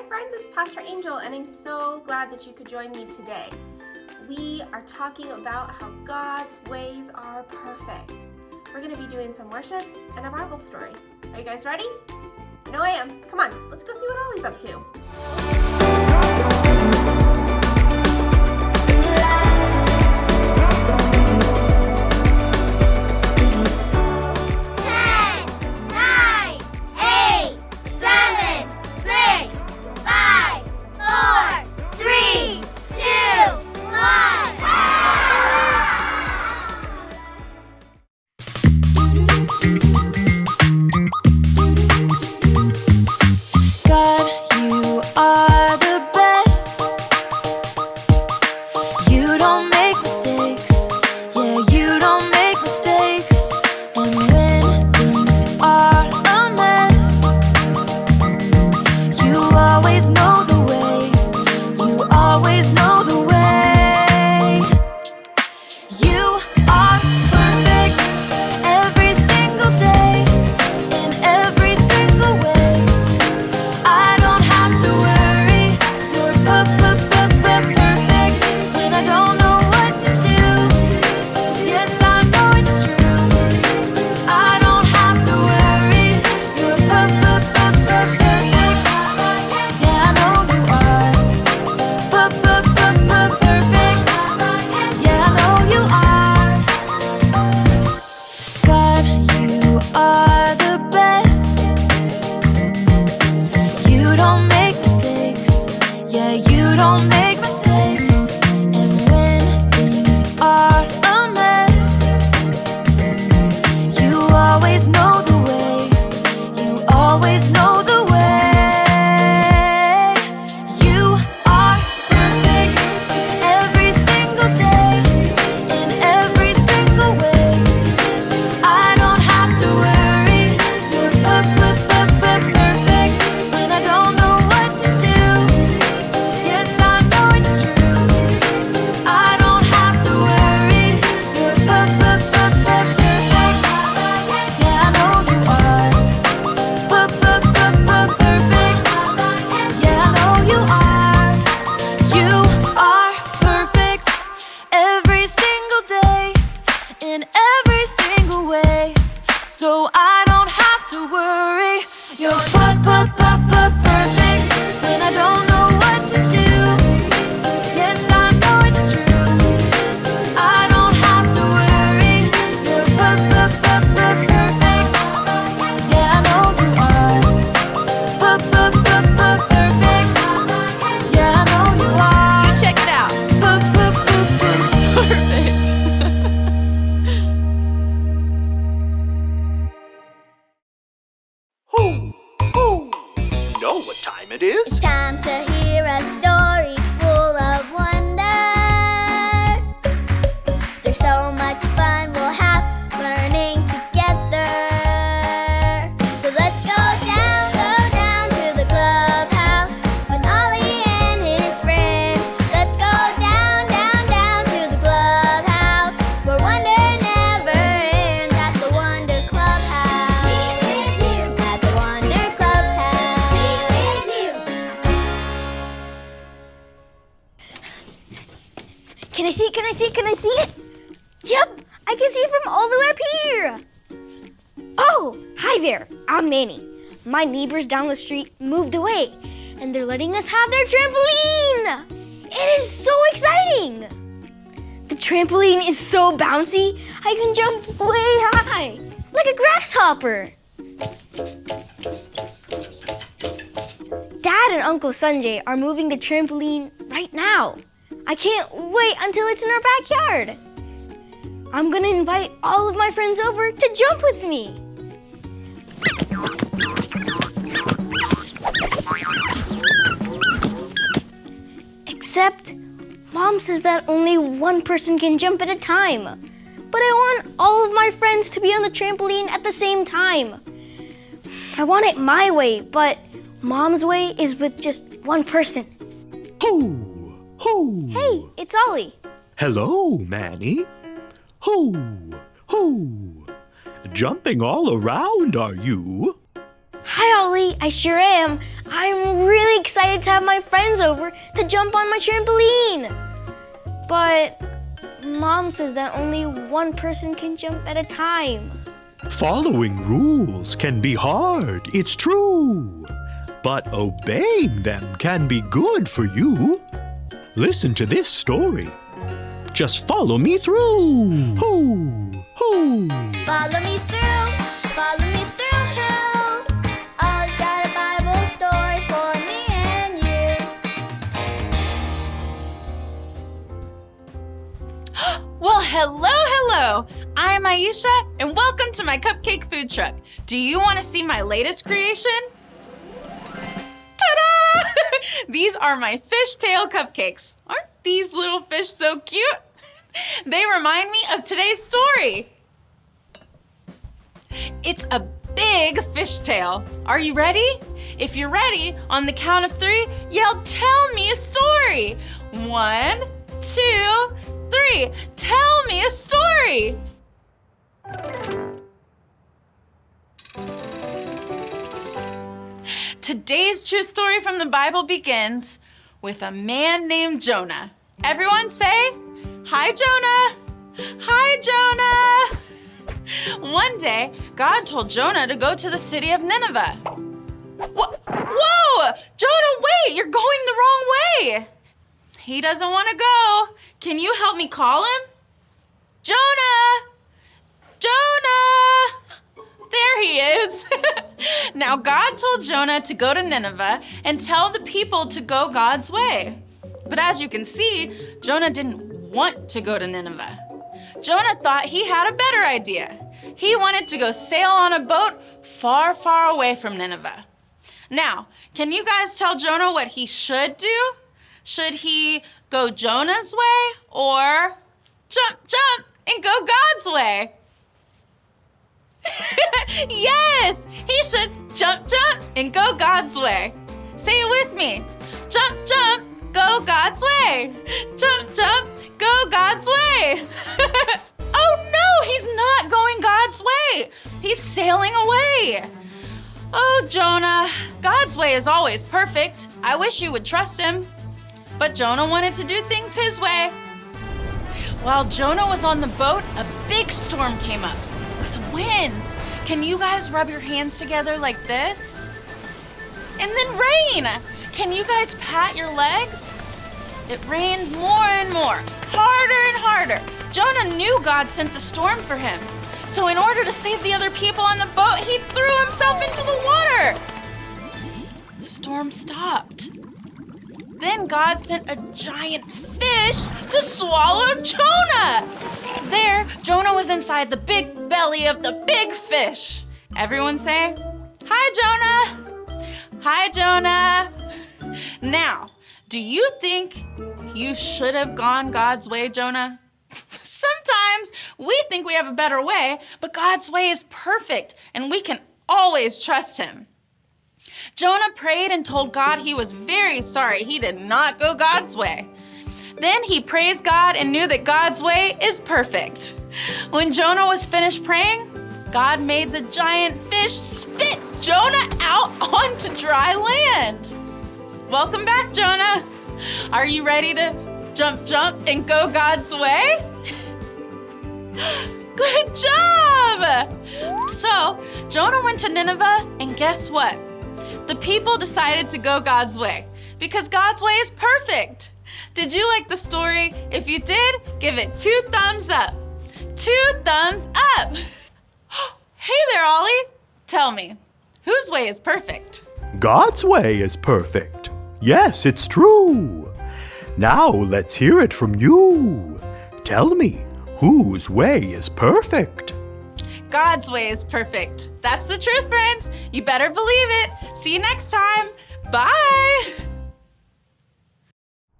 friends, it's Pastor Angel, and I'm so glad that you could join me today. We are talking about how God's ways are perfect. We're going to be doing some worship and a Bible story. Are you guys ready? I know I am. Come on, let's go see what Ollie's up to. Can I see it? Yep, I can see it from all the way up here. Oh, hi there, I'm Manny. My neighbors down the street moved away, and they're letting us have their trampoline. It is so exciting. The trampoline is so bouncy, I can jump way high, like a grasshopper. Dad and Uncle Sanjay are moving the trampoline right now. I can't wait until it's in our backyard. I'm gonna invite all of my friends over to jump with me. Except, Mom says that only one person can jump at a time. But I want all of my friends to be on the trampoline at the same time. I want it my way, but Mom's way is with just one person. Ho! Ho! Hey, it's Ollie. Hello, Manny. Ho! Ho! Jumping all around, are you? Hi, Ollie. I sure am. I'm really excited to have my friends over to jump on my trampoline. But Mom says that only one person can jump at a time. Following rules can be hard, it's true. But obeying them can be good for you. Listen to this story. Just follow me through. Hoo, hoo. Follow me through, follow me through, who? Ollie's got a Bible story for me and you. Well, hello! I'm Aisha, and welcome to my cupcake food truck. Do you want to see my latest creation? Ta-da! These are my fishtail cupcakes. Aren't these little fish so cute? They remind me of today's story. It's a big fishtail. Are you ready? If you're ready, on the count of 3, yell, "Tell me a story." 1, 2, 3. Tell me a story. Today's true story from the Bible begins with a man named Jonah. Everyone say, "Hi, Jonah." Hi, Jonah. One day, God told Jonah to go to the city of Nineveh. Whoa! Jonah, wait! You're going the wrong way. He doesn't want to go. Can you help me call him? Jonah! Jonah! There he is. Now, God told Jonah to go to Nineveh and tell the people to go God's way. But as you can see, Jonah didn't want to go to Nineveh. Jonah thought he had a better idea. He wanted to go sail on a boat far, far away from Nineveh. Now, can you guys tell Jonah what he should do? Should he go Jonah's way or jump, and go God's way? Yes, he should jump, and go God's way. Say it with me. Jump, go God's way. Jump, go God's way. Oh no, he's not going God's way. He's sailing away. Oh, Jonah, God's way is always perfect. I wish you would trust him. But Jonah wanted to do things his way. While Jonah was on the boat, a big storm came up with wind. Can you guys rub your hands together like this? And then rain. Can you guys pat your legs? It rained more and more, harder and harder. Jonah knew God sent the storm for him. So in order to save the other people on the boat, he threw himself into the water. The storm stopped. Then God sent a giant fish to swallow Jonah. There, Jonah was inside the big belly of the big fish. Everyone say, "Hi, Jonah." Hi, Jonah. Now, do you think you should have gone God's way, Jonah? Sometimes we think we have a better way, but God's way is perfect, and we can always trust him. Jonah prayed and told God he was very sorry he did not go God's way. Then he praised God and knew that God's way is perfect. When Jonah was finished praying, God made the giant fish spit Jonah out onto dry land. Welcome back, Jonah. Are you ready to jump, and go God's way? Good job! So, Jonah went to Nineveh, and guess what? The people decided to go God's way because God's way is perfect. Did you like the story? If you did, give it 2 thumbs up. 2 thumbs up! Hey there, Ollie. Tell me, whose way is perfect? God's way is perfect. Yes, it's true. Now let's hear it from you. Tell me, whose way is perfect? God's way is perfect. That's the truth, friends. You better believe it. See you next time. Bye.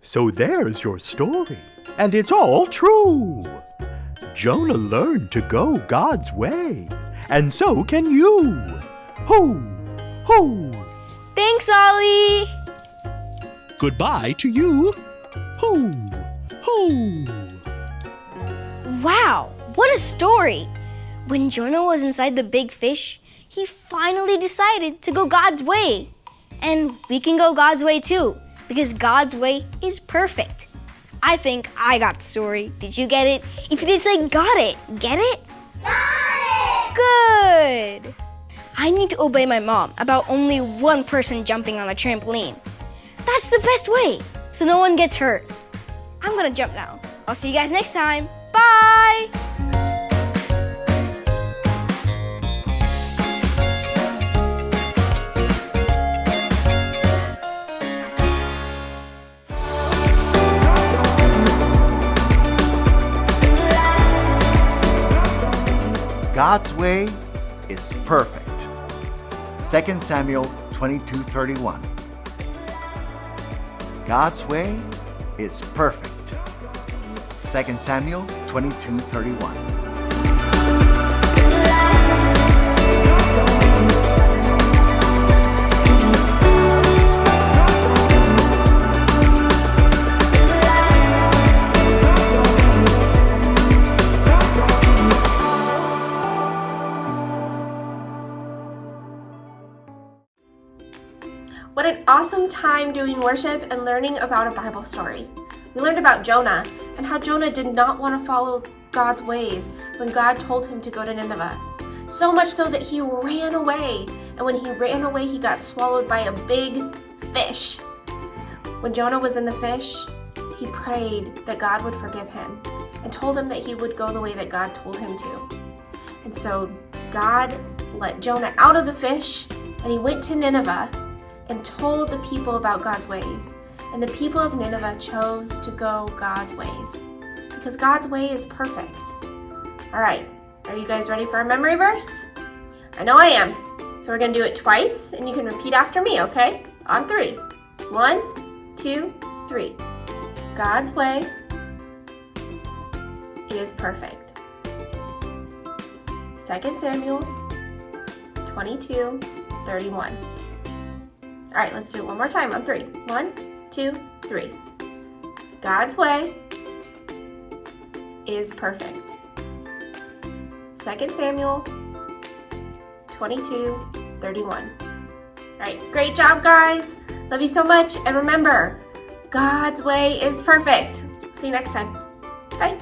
So there's your story, and it's all true. Jonah learned to go God's way, and so can you. Ho, ho. Thanks, Ollie. Goodbye to you. Ho, ho. Wow, what a story. When Jonah was inside the big fish, he finally decided to go God's way. And we can go God's way too, because God's way is perfect. I think I got the story. Did you get it? If you did, say got it. Get it? Got it! Good. I need to obey my mom about only one person jumping on a trampoline. That's the best way, so no one gets hurt. I'm gonna jump now. I'll see you guys next time. Bye! God's way is perfect. 2 Samuel 22:31. God's way is perfect. 2 Samuel 22:31. What an awesome time doing worship and learning about a Bible story. We learned about Jonah and how Jonah did not want to follow God's ways when God told him to go to Nineveh. So much so that he ran away. And when he ran away, he got swallowed by a big fish. When Jonah was in the fish, he prayed that God would forgive him and told him that he would go the way that God told him to. And so God let Jonah out of the fish, and he went to Nineveh and told the people about God's ways. And the people of Nineveh chose to go God's ways because God's way is perfect. All right, are you guys ready for a memory verse? I know I am. So we're gonna do it twice, and you can repeat after me, okay? On 3. 1, 2, 3. God's way is perfect. 2 Samuel 22:31. All right, let's do it one more time on 3. 1, 2, 3. God's way is perfect. 2 Samuel 22:31. All right, great job, guys. Love you so much. And remember, God's way is perfect. See you next time. Bye.